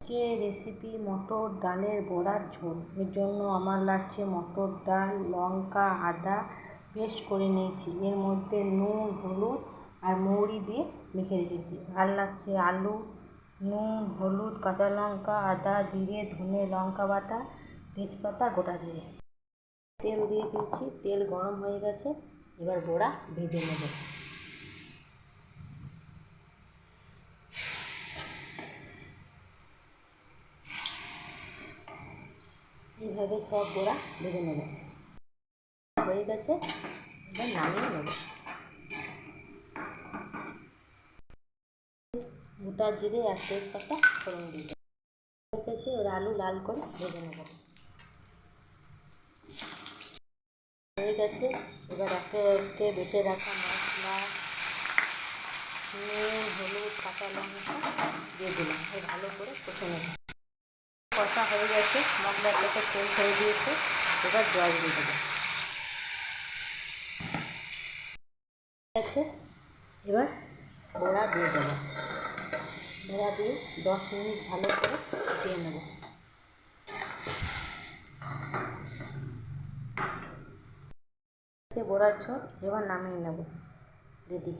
আজকে রেসিপি মটর ডালের বড়ার ঝোল। এর জন্য আমার লাগছে মটর ডাল, লঙ্কা, আদা পেস্ট করে নিয়েছি। এর মধ্যে নুন, হলুদ আর মৌরি দিয়ে মেখে রেখেছি। আর লাগছে আলু, নুন, হলুদ, কাঁচা লঙ্কা, আদা, জিরে, ধনে, লঙ্কা বাটা, তেজপাতা, গোটা জিরে। তেল দিয়ে দিয়েছি, তেল গরম হয়ে গেছে। এবার বড়া ভেজে নেব। এইভাবে সব বড়া ভেজে নেব। হয়ে গেছে, এবার নামিয়ে নেব। গোটা জিরে আর তেজপাতা ফোড়ন দিয়ে দেব। এসেছে, ওর আলু লাল করে ভেজে নেব। হয়ে গেছে, এবার একে একে বেটে রাখা মশলা, নুন, হলুদ, কাঁচা লঙ্কা দিয়ে দিলাম। ভালো করে কষে নেব। কষা হয়ে গেছে, মশলার থেকে তেল ছেড়ে দিয়েছে। এবার জল দিয়ে দেবো। এবার বড়া দিয়ে দেবো। বড়া দিয়ে 10 মিনিট ভালো করে ফুটিয়ে নেব। বড়ার ঝোল এবার নামিয়ে নেব। রেডি।